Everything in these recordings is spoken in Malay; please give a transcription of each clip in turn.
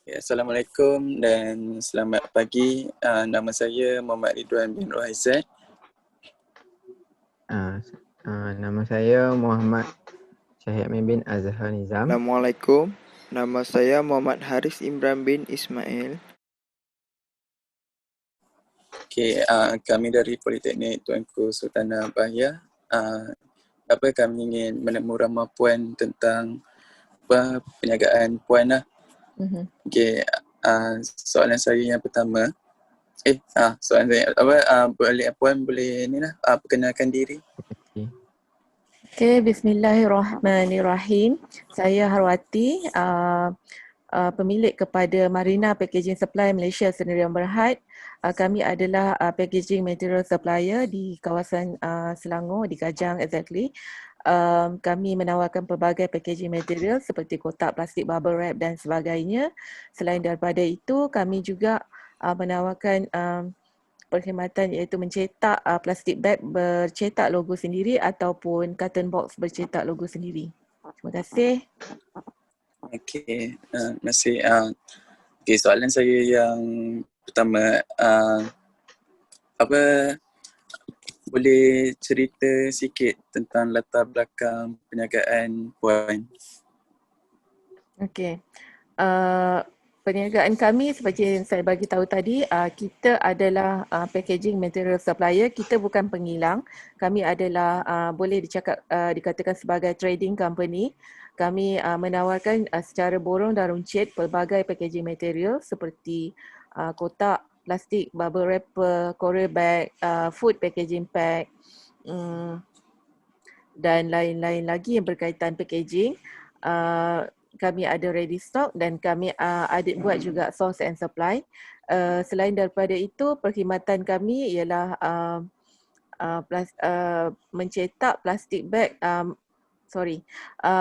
Assalamualaikum dan selamat pagi. Nama saya Muhammad Ridwan bin Rohaizat. Nama saya Muhammad Syahid Amin bin Azhar Nizam. Assalamualaikum. Nama saya Muhammad Haris Imran bin Ismail. Kami dari Politeknik Tuanku Sultanah Bahiyah. Kami ingin menemu ramah puan tentang perniagaan puan lah. Soalan saya yang pertama. Soalan saya puan boleh ni lah perkenalkan diri. Bismillahirrahmanirrahim. Saya Harwati, pemilik kepada Marina Packaging Supply Malaysia Sdn Bhd. Kami adalah packaging material supplier di kawasan Selangor, di Kajang exactly. Kami menawarkan pelbagai packaging material seperti kotak, plastik, bubble wrap dan sebagainya. Selain daripada itu, kami juga menawarkan perkhidmatan iaitu mencetak plastik bag bercetak logo sendiri ataupun carton box bercetak logo sendiri. Terima kasih. Terima kasih. Soalan saya yang pertama, boleh cerita sikit tentang latar belakang perniagaan puan? Perniagaan kami seperti yang saya bagi tahu tadi, kita adalah packaging material supplier. Kita bukan pengilang. Kami adalah boleh dikatakan sebagai trading company. Kami menawarkan secara borong dan runcit pelbagai packaging material seperti kotak, plastik, bubble wrapper, courier bag, food packaging pack dan lain-lain lagi yang berkaitan packaging. Kami ada ready stock dan kami ada buat juga source and supply. Selain daripada itu, perkhidmatan kami ialah mencetak plastik bag,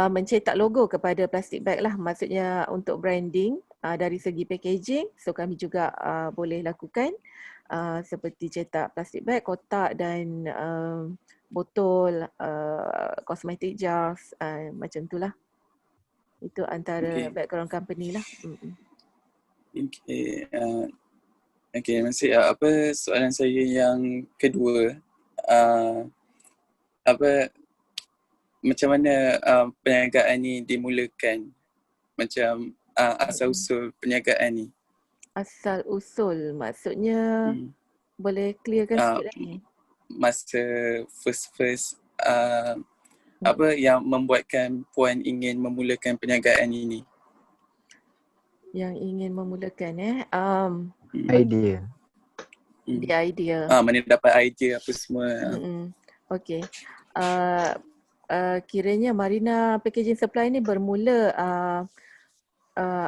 mencetak logo kepada plastik bag lah, maksudnya untuk branding dari segi packaging. So kami juga boleh lakukan seperti cetak plastik bag, kotak dan botol, cosmetic jars, macam itulah. Itu antara background company lah. Terima kasih. Soalan saya yang kedua, macam mana perniagaan ni dimulakan? Macam asal-usul perniagaan ni? Asal-usul maksudnya boleh clearkan sikit lagi? Masa first apa yang membuatkan puan ingin memulakan perniagaan ini? Yang ingin memulakan Idea. Mana dapat idea apa semua? Okey. Kiranya Marina Packaging Supply ni bermula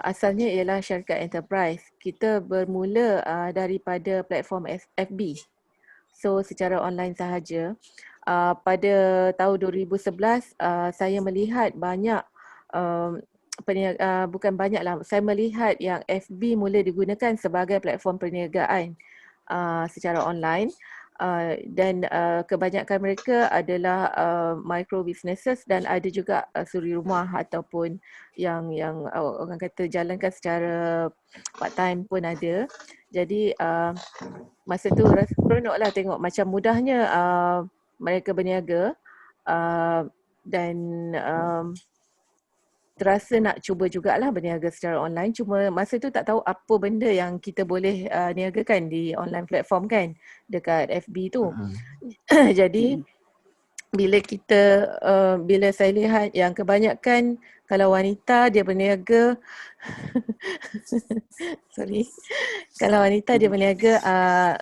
asalnya ialah syarikat enterprise. Kita bermula daripada platform FB. So secara online sahaja. Pada tahun 2011 saya melihat banyak bukan banyak lah, saya melihat yang FB mula digunakan sebagai platform perniagaan secara online. Dan kebanyakan mereka adalah micro businesses dan ada juga suri rumah ataupun yang orang kata jalankan secara part time pun ada. Jadi masa tu rasa seronok lah tengok macam mudahnya mereka berniaga dan terasa nak cuba jugalah berniaga secara online. Cuma masa tu tak tahu apa benda yang kita boleh niagakan di online platform kan, dekat FB tu. Jadi bila saya lihat yang kebanyakan kalau wanita dia berniaga kalau wanita dia berniaga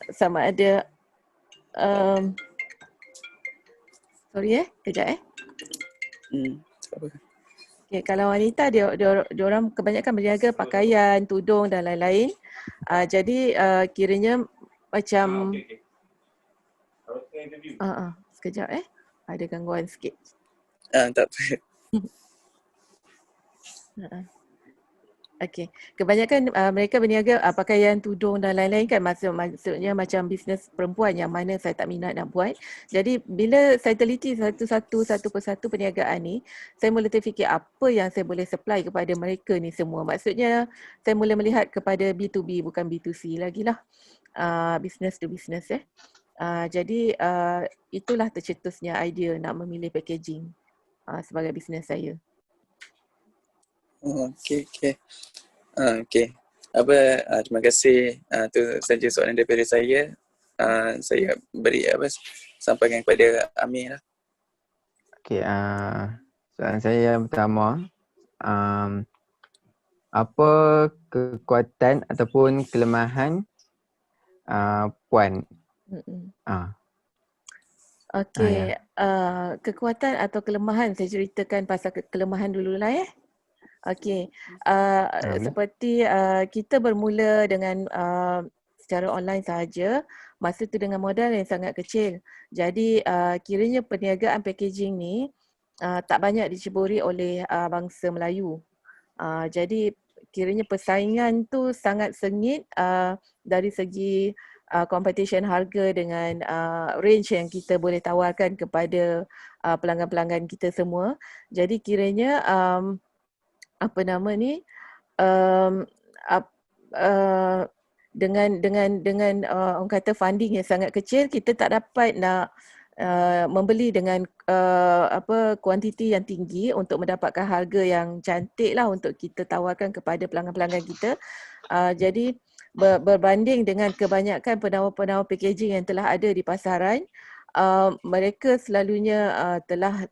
sama ada kejap. Okay, kalau wanita dia orang kebanyakan berniaga pakaian, tudung dan lain-lain. Jadi kiranya macam sekejap ada gangguan sikit. Tak apa. Okey. Kebanyakan mereka berniaga pakaian, tudung dan lain-lain kan, maksudnya macam bisnes perempuan yang mana saya tak minat nak buat. Jadi bila saya teliti satu persatu perniagaan ni, saya mula terfikir apa yang saya boleh supply kepada mereka ni semua. Maksudnya saya mula melihat kepada B2B bukan B2C lagi lah. Business to business jadi itulah tercetusnya idea nak memilih packaging sebagai bisnes saya. Okey. Okey. Terima kasih. Tu saja soalan daripada saya. Saya beri sampaikan kepada Amir lah. Okey, soalan saya yang pertama, apa kekuatan ataupun kelemahan Puan? Okey, Ya. kekuatan atau kelemahan, saya ceritakan pasal kelemahan dululah Okey, Boleh. seperti kita bermula dengan secara online sahaja, masa tu dengan modal yang sangat kecil. Jadi kiranya perniagaan packaging ni tak banyak diceburi oleh bangsa Melayu. Jadi kiranya persaingan tu sangat sengit dari segi competition harga dengan range yang kita boleh tawarkan kepada pelanggan-pelanggan kita semua. Jadi kiranya dengan orang kata funding yang sangat kecil, kita tak dapat nak membeli dengan kuantiti yang tinggi untuk mendapatkan harga yang cantik lah untuk kita tawarkan kepada pelanggan-pelanggan kita. Jadi berbanding dengan kebanyakan penawar-penawar packaging yang telah ada di pasaran, mereka selalunya telah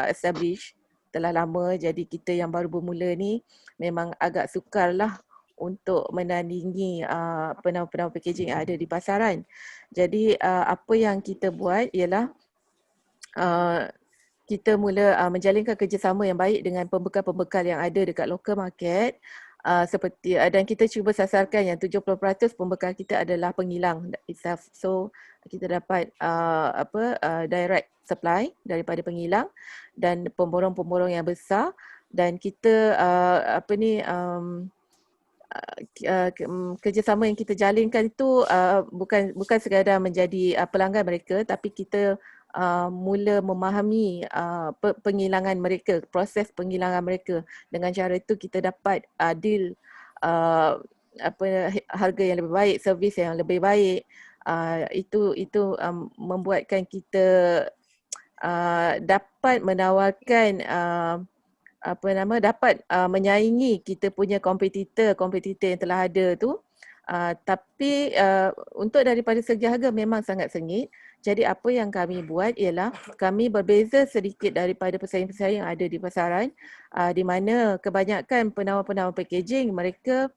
establish, telah lama. Jadi kita yang baru bermula ni memang agak sukar lah untuk menandingi penawar-penawar packaging yang ada di pasaran. Jadi apa yang kita buat ialah kita mula menjalinkan kerjasama yang baik dengan pembekal-pembekal yang ada dekat local market. Seperti dan kita cuba sasarkan yang 70% pembekal kita adalah pengilang itself. So kita dapat direct supply daripada pengilang dan pemborong-pemborong yang besar, dan kita kerjasama yang kita jalinkan itu bukan sekadar menjadi pelanggan mereka, tapi kita mula memahami pengilangan mereka, proses pengilangan mereka. Dengan cara itu kita dapat deal harga yang lebih baik, servis yang lebih baik. Itu membuatkan kita dapat menawarkan dapat menyaingi kita punya kompetitor yang telah ada tu. Tapi untuk daripada segi harga memang sangat sengit. Jadi apa yang kami buat ialah kami berbeza sedikit daripada pesaing-pesaing yang ada di pasaran, di mana kebanyakan penawar-penawar packaging mereka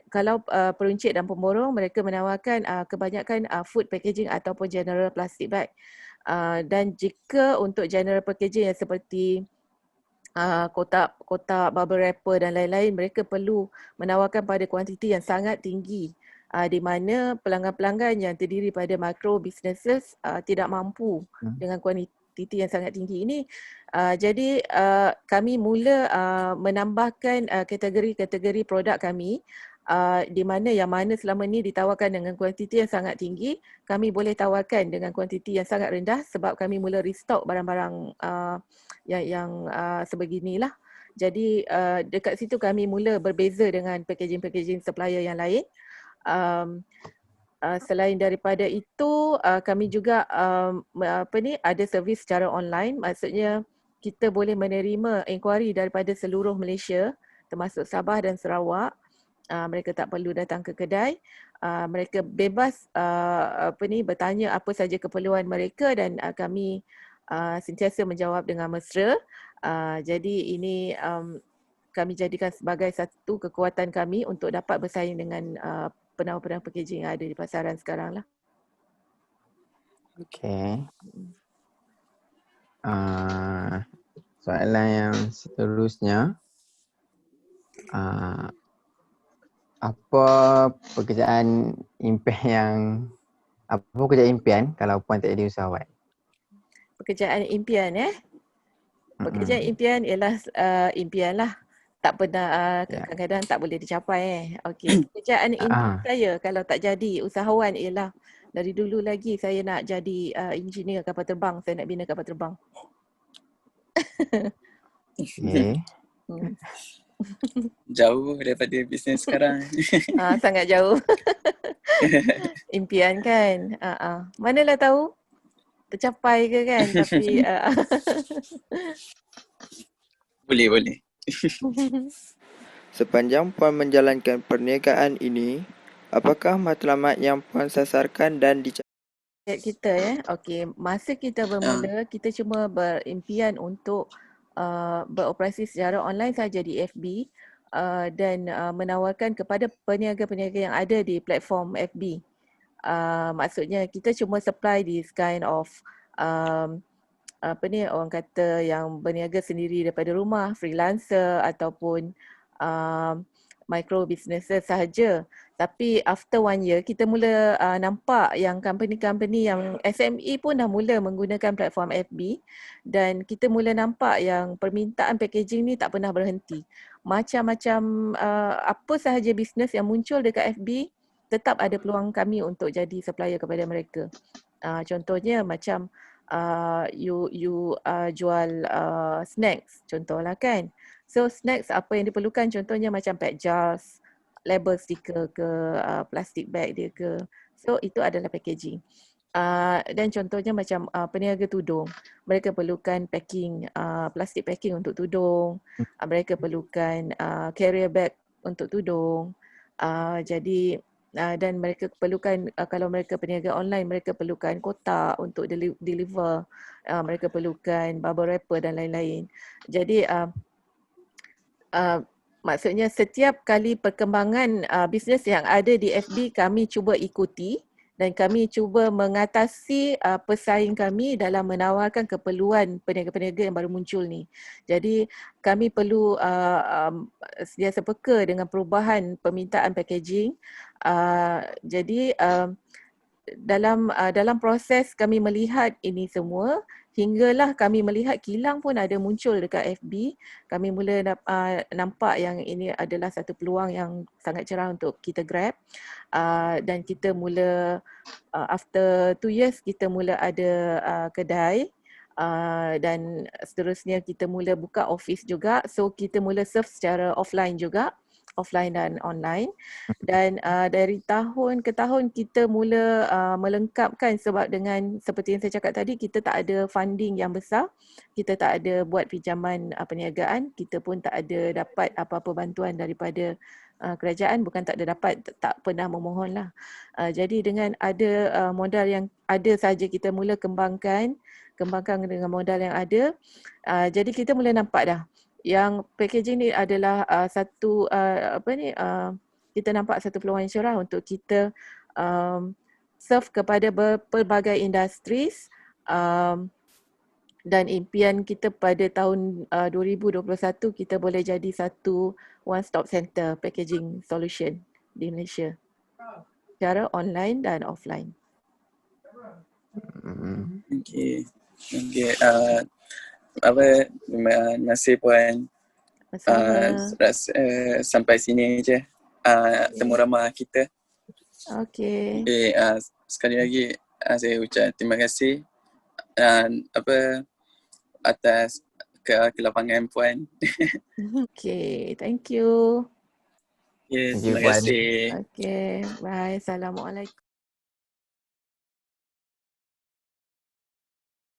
kalau peruncit dan pemborong, mereka menawarkan kebanyakan food packaging ataupun general plastic bag. Dan jika untuk general packaging yang seperti kotak bubble wrapper dan lain-lain, mereka perlu menawarkan pada kuantiti yang sangat tinggi, di mana pelanggan-pelanggan yang terdiri pada micro businesses tidak mampu dengan kuantiti yang sangat tinggi ini. Jadi kami mula menambahkan kategori-kategori produk kami, di mana yang mana selama ni ditawarkan dengan kuantiti yang sangat tinggi, kami boleh tawarkan dengan kuantiti yang sangat rendah sebab kami mula restock barang-barang yang sebeginilah. Jadi dekat situ kami mula berbeza dengan packaging-packaging supplier yang lain. Selain daripada itu, kami juga ada servis secara online. Maksudnya kita boleh menerima inquiry daripada seluruh Malaysia, termasuk Sabah dan Sarawak. Mereka tak perlu datang ke kedai. Mereka bebas bertanya apa saja keperluan mereka, dan kami sentiasa menjawab dengan mesra. Jadi ini kami jadikan sebagai satu kekuatan kami untuk dapat bersaing dengan penawar-penawar packaging yang ada di pasaran sekarang lah. Okey. Soalan yang seterusnya, apa pekerjaan impian kalau Puan tak jadi usahawan? Pekerjaan impian Pekerjaan impian ialah impian lah. tak pernah Ya. kadang-kadang tak boleh dicapai Okey, pekerjaan impian saya kalau tak jadi usahawan ialah dari dulu lagi saya nak jadi engineer kapal terbang, saya nak bina kapal terbang. Okay. Hmm. Jauh daripada bisnes sekarang. Sangat jauh. Impian kan. Manalah tahu tercapai ke kan, tapi Boleh. Sepanjang Puan menjalankan perniagaan ini, apakah matlamat yang Puan sasarkan dan dicapai? kita okey, masa kita bermula kita cuma berimpian untuk beroperasi secara online saja di FB dan menawarkan kepada peniaga-peniaga yang ada di platform FB. Maksudnya kita cuma supply this kind of orang kata yang berniaga sendiri daripada rumah, freelancer ataupun micro businesses sahaja. Tapi after 1 year kita mula nampak yang company-company yang SME pun dah mula menggunakan platform FB dan kita mula nampak yang permintaan packaging ni tak pernah berhenti. Macam-macam apa sahaja bisnes yang muncul dekat FB tetap ada peluang kami untuk jadi supplier kepada mereka. Contohnya macam you jual snacks contohlah kan. So snacks apa yang diperlukan contohnya macam pack jars, label stiker ke, plastic bag dia ke. So itu adalah packaging. Dan contohnya macam peniaga tudung, mereka perlukan packing, plastic packing untuk tudung, mereka perlukan carrier bag untuk tudung. Jadi dan mereka perlukan kalau mereka peniaga online mereka perlukan kotak untuk deliver, mereka perlukan bubble wrapper dan lain-lain. Jadi maksudnya setiap kali perkembangan bisnes yang ada di FB kami cuba ikuti dan kami cuba mengatasi pesaing kami dalam menawarkan keperluan peniaga-peniaga yang baru muncul ni. Jadi kami perlu sentiasa peka dengan perubahan permintaan packaging. Jadi dalam proses kami melihat ini semua, hinggalah kami melihat kilang pun ada muncul dekat FB. Kami mula nampak yang ini adalah satu peluang yang sangat cerah untuk kita grab. Dan kita mula after 2 years kita mula ada kedai. Dan seterusnya kita mula buka office juga. So kita mula serve secara offline juga, offline dan online. Dan dari tahun ke tahun kita mula melengkapkan sebab dengan seperti yang saya cakap tadi kita tak ada funding yang besar, kita tak ada buat pinjaman perniagaan, kita pun tak ada dapat apa-apa bantuan daripada kerajaan, bukan tak ada dapat, tak pernah memohon lah. Jadi dengan ada modal yang ada saja kita mula kembangkan dengan modal yang ada. Jadi kita mula nampak dah yang packaging ni adalah satu kita nampak satu peluang yang cerah untuk kita serve kepada pelbagai industries, dan impian kita pada tahun 2021 kita boleh jadi satu one stop center packaging solution di Malaysia secara online dan offline. Okey. Terima kasih Puan. Sampai sini je temu ramah kita. Okey. Sekali lagi saya ucap terima kasih atas kelapangan Puan. Okey, thank you. Terima kasih. Okey, bye. Assalamualaikum.